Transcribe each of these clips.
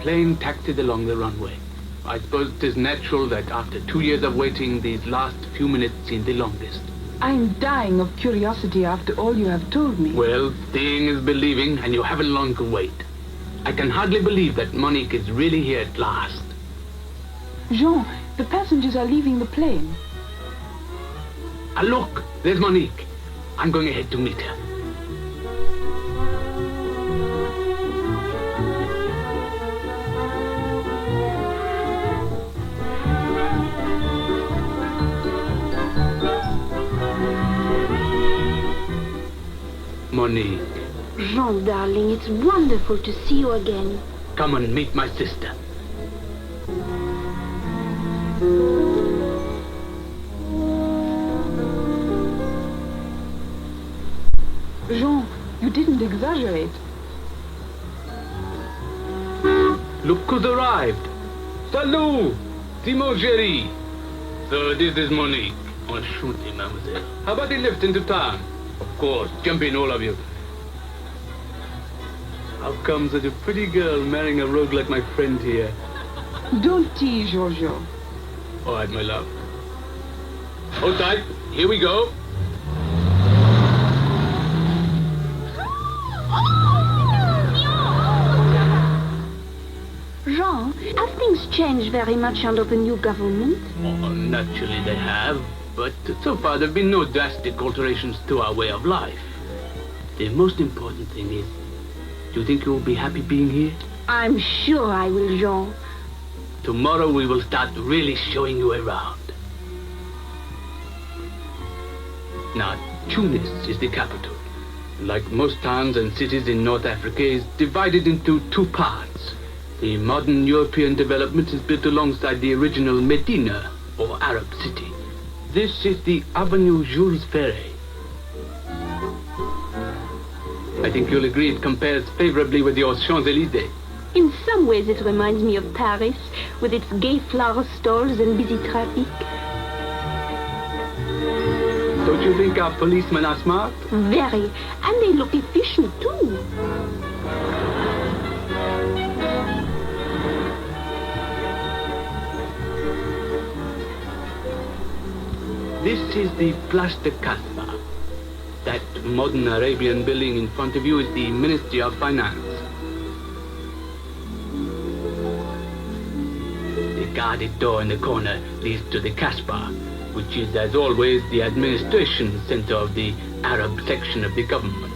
plane taxied along the runway. I suppose it is natural that after 2 years of waiting, these last few minutes seem the longest. I'm dying of curiosity after all you have told me. Well, seeing is believing, and you haven't long to wait. I can hardly believe that Monique is really here at last. Jean, the passengers are leaving the plane. Ah, look, there's Monique. I'm going ahead to meet her. Monique. Jean, darling, it's wonderful to see you again. Come and meet my sister. Jean, you didn't exaggerate. Look who's arrived. Salut! Timo Jerry. So this is Monique. Enchanté, mademoiselle. How about the lift into town? Of course, jump in, all of you. How come such a pretty girl marrying a rogue like my friend here? Don't tease, Giorgio. All right, my love. Hold tight. Here we go. Jean, have things changed very much under the new government? Oh, naturally they have, but so far there have been no drastic alterations to our way of life. The most important thing is, do you think you will be happy being here? I'm sure I will, Jean. Tomorrow we will start really showing you around. Now, Tunis is the capital. Like most towns and cities in North Africa, is divided into two parts. The modern European development is built alongside the original Medina, or Arab city. This is the Avenue Jules Ferry. I think you'll agree it compares favorably with your Champs-Élysées. In some ways it reminds me of Paris, with its gay flower stalls and busy traffic. Don't you think our policemen are smart? Very. And they look efficient, too. This is the Place de Khalifa. That modern Arabian building in front of you is the Ministry of Finance. The guarded door in the corner leads to the Kasbah, which is, as always, the administration center of the Arab section of the government.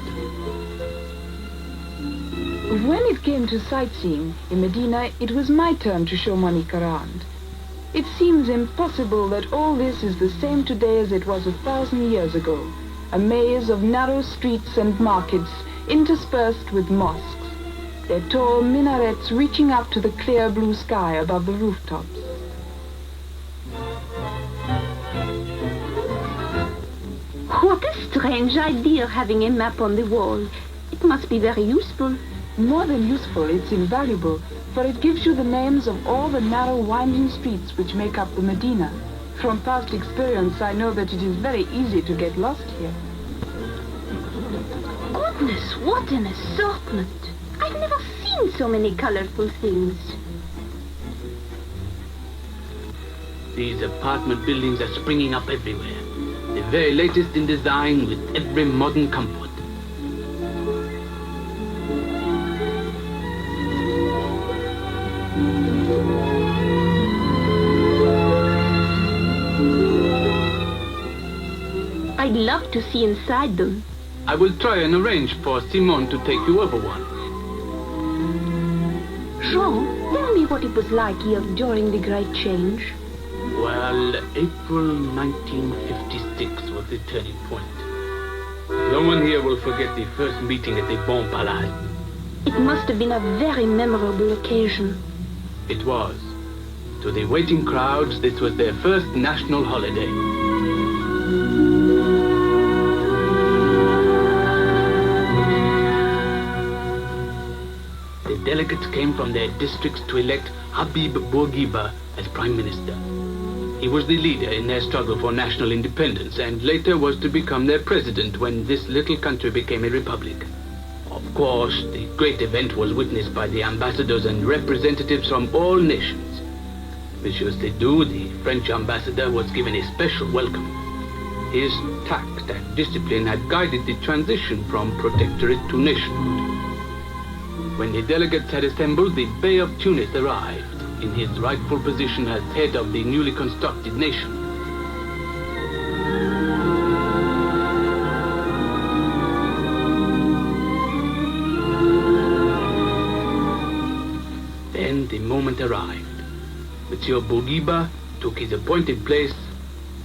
When it came to sightseeing in Medina, it was my turn to show Monique around. It seems impossible that all this is the same today as it was 1,000 years ago. A maze of narrow streets and markets interspersed with mosques, their tall minarets reaching up to the clear blue sky above the rooftops. What a strange idea, having a map on the wall. It must be very useful. More than useful, it's invaluable, for it gives you the names of all the narrow winding streets which make up the Medina. From past experience, I know that it is very easy to get lost here. Goodness, what an assortment! I've never seen so many colorful things. These apartment buildings are springing up everywhere. The very latest in design with every modern comfort. I'd love to see inside them. I will try and arrange for Simone to take you over one. Jean, tell me what it was like here during the Great Change. Well, April 1956 was the turning point. No one here will forget the first meeting at the Bon Palais. It must have been a very memorable occasion. It was. To the waiting crowds, this was their first national holiday. The delegates came from their districts to elect Habib Bourguiba as Prime Minister. He was the leader in their struggle for national independence and later was to become their president when this little country became a republic. Of course, the great event was witnessed by the ambassadors and representatives from all nations. Monsieur Sédou, the French ambassador, was given a special welcome. His tact and discipline had guided the transition from protectorate to nationhood. When the delegates had assembled, the Bey of Tunis arrived in his rightful position as head of the newly constructed nation. Then the moment arrived. Monsieur Bourguiba took his appointed place,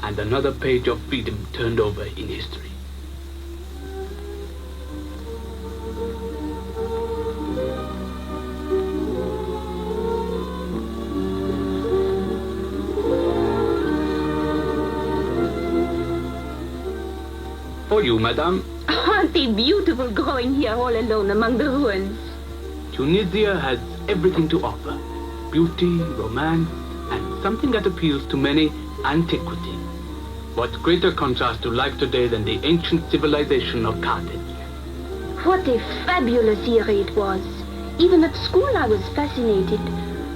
and another page of freedom turned over in history. For you, madame. Aren't they beautiful growing here all alone among the ruins? Tunisia has everything to offer. Beauty, romance, and something that appeals to many, antiquity. What greater contrast to life today than the ancient civilization of Carthage? What a fabulous era it was. Even at school I was fascinated,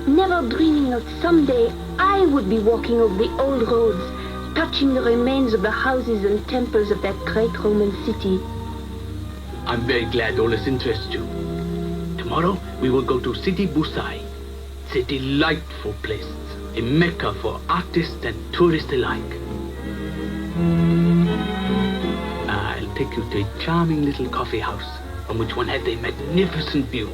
never dreaming that someday I would be walking over the old roads, touching the remains of the houses and temples of that great Roman city. I'm very glad all this interests you. Tomorrow we will go to Sidi Bou Said. It's a delightful place, a mecca for artists and tourists alike. I'll take you to a charming little coffee house from which one has a magnificent view.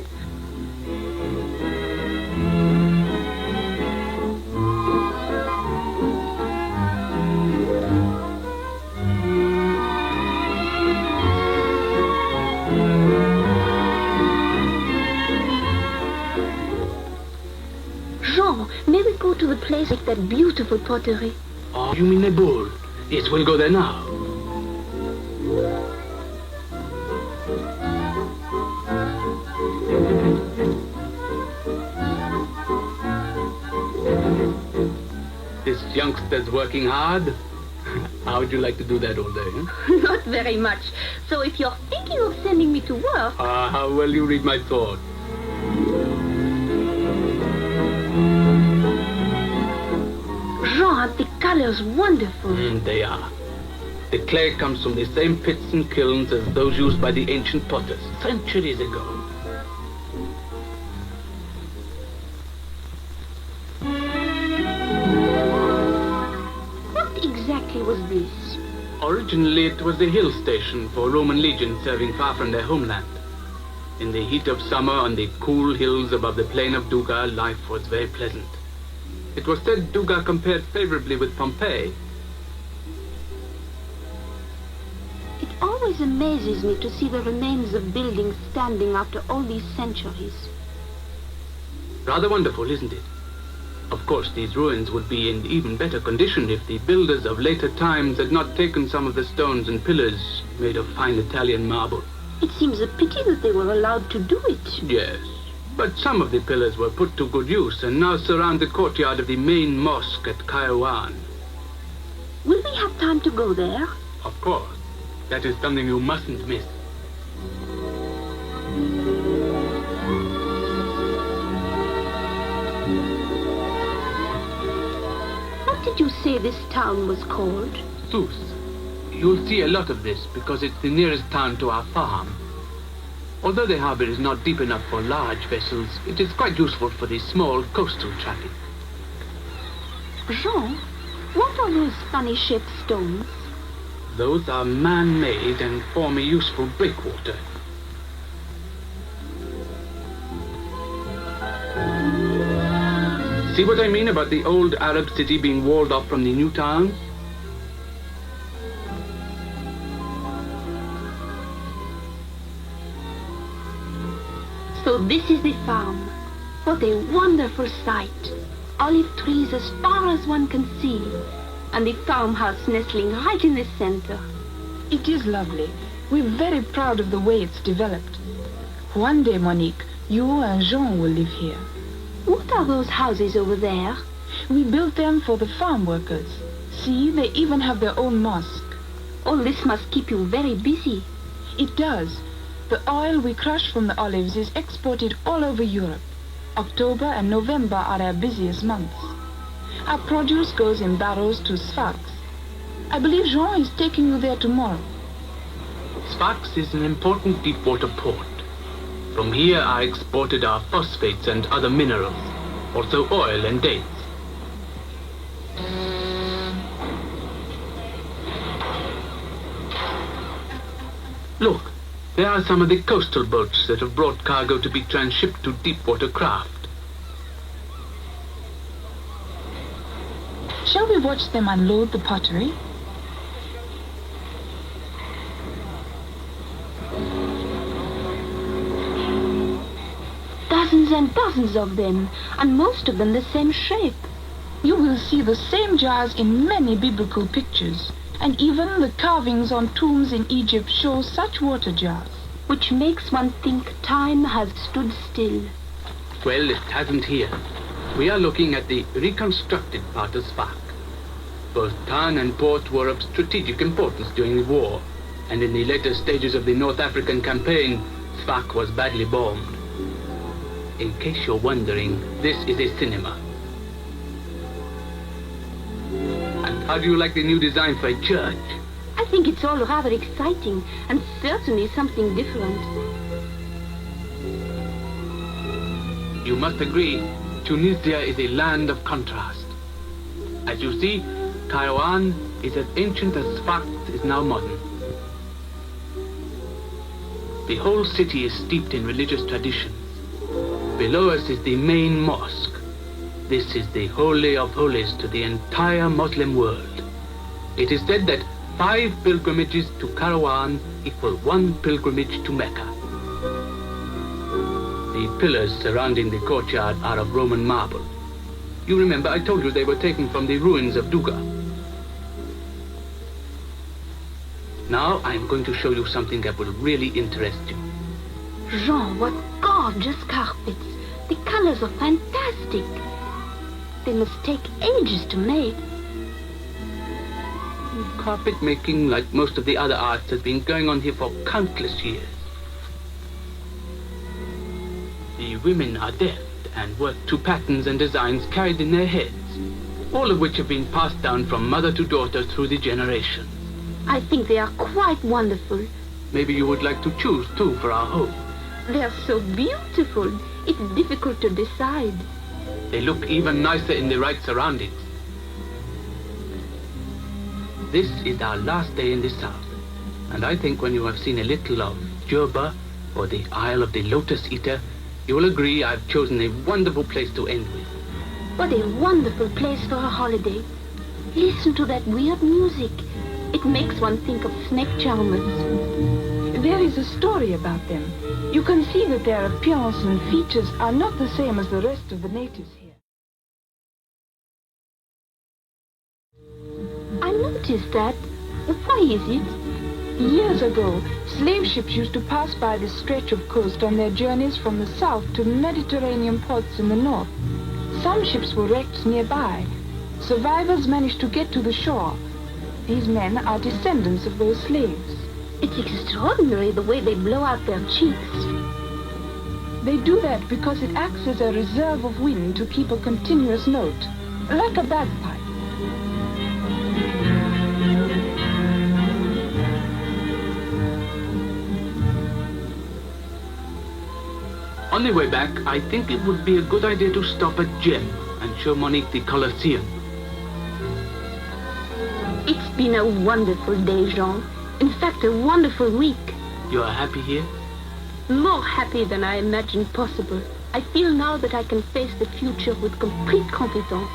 Jean, may we go to the place with that beautiful pottery? Oh, you mean the bull? Yes, we'll go there now. This youngster's working hard. How would you like to do that all day, huh? Not very much. So if you're thinking of sending me to work... How well you read my thoughts. Jean, aren't the colors wonderful? They are. The clay comes from the same pits and kilns as those used by the ancient potters centuries ago. What exactly was this? Originally, it was a hill station for Roman legions serving far from their homeland. In the heat of summer on the cool hills above the plain of Duga, life was very pleasant. It was said Duga compared favorably with Pompeii. It always amazes me to see the remains of buildings standing after all these centuries. Rather wonderful, isn't it? Of course, these ruins would be in even better condition if the builders of later times had not taken some of the stones and pillars made of fine Italian marble. It seems a pity that they were allowed to do it. Yes, but some of the pillars were put to good use and now surround the courtyard of the main mosque at Kairouan. Will we have time to go there? Of course. That is something you mustn't miss. What did you say this town was called? Sousse. You'll see a lot of this because it's the nearest town to our farm. Although the harbor is not deep enough for large vessels, it is quite useful for the small coastal traffic. Jean, what are those funny-shaped stones? Those are man-made and form a useful breakwater. See what I mean about the old Arab city being walled off from the new town? So this is the farm. What a wonderful sight. Olive trees as far as one can see, and the farmhouse nestling right in the center. It is lovely. We're very proud of the way it's developed. One day, Monique, you and Jean will live here. What are those houses over there? We built them for the farm workers. See, they even have their own mosque. All this must keep you very busy. It does. The oil we crush from the olives is exported all over Europe. October and November are our busiest months. Our produce goes in barrels to Sfax. I believe Jean is taking you there tomorrow. Sfax is an important deep-water port. From here are exported our phosphates and other minerals, also oil and dates. Look, there are some of the coastal boats that have brought cargo to be transshipped to deep-water craft. Shall we watch them unload the pottery? Dozens and dozens of them, and most of them the same shape. You will see the same jars in many biblical pictures, and even the carvings on tombs in Egypt show such water jars. Which makes one think time has stood still. Well, it hasn't here. We are looking at the reconstructed part of Sfax. Both town and port were of strategic importance during the war, and in the later stages of the North African campaign, Sfax was badly bombed. In case you're wondering, this is a cinema. And how do you like the new design for a church? I think it's all rather exciting, and certainly something different. You must agree, Tunisia is a land of contrast. As you see, Kairouan is as ancient as Sfax is now modern. The whole city is steeped in religious traditions. Below us is the main mosque. This is the holy of holies to the entire Muslim world. It is said that 5 pilgrimages to Kairouan equal 1 pilgrimage to Mecca. The pillars surrounding the courtyard are of Roman marble. You remember I told you they were taken from the ruins of Duga. Now I'm going to show you something that will really interest you. Jean, what gorgeous carpets. The colors are fantastic. They must take ages to make. Carpet making, like most of the other arts, has been going on here for countless years. The women are deft and work to patterns and designs carried in their heads, all of which have been passed down from mother to daughter through the generations. I think they are quite wonderful. Maybe you would like to choose too for our home. They are so beautiful. It's difficult to decide. They look even nicer in the right surroundings. This is our last day in the south, and I think when you have seen a little of Jerba or the Isle of the Lotus Eater, you will agree I've chosen a wonderful place to end with. What a wonderful place for a holiday. Listen to that weird music. It makes one think of snake charmers. There is a story about them. You can see that their appearance and features are not the same as the rest of the natives here. I noticed that. Why is it? Years ago, slave ships used to pass by this stretch of coast on their journeys from the south to Mediterranean ports in the north. Some ships were wrecked nearby. Survivors managed to get to the shore. These men are descendants of those slaves. It's extraordinary the way they blow out their cheeks. They do that because it acts as a reserve of wind to keep a continuous note, like a bagpipe. On the way back, I think it would be a good idea to stop at Gem and show Monique the Colosseum. It's been a wonderful day, Jean. In fact, a wonderful week. You are happy here? More happy than I imagined possible. I feel now that I can face the future with complete confidence.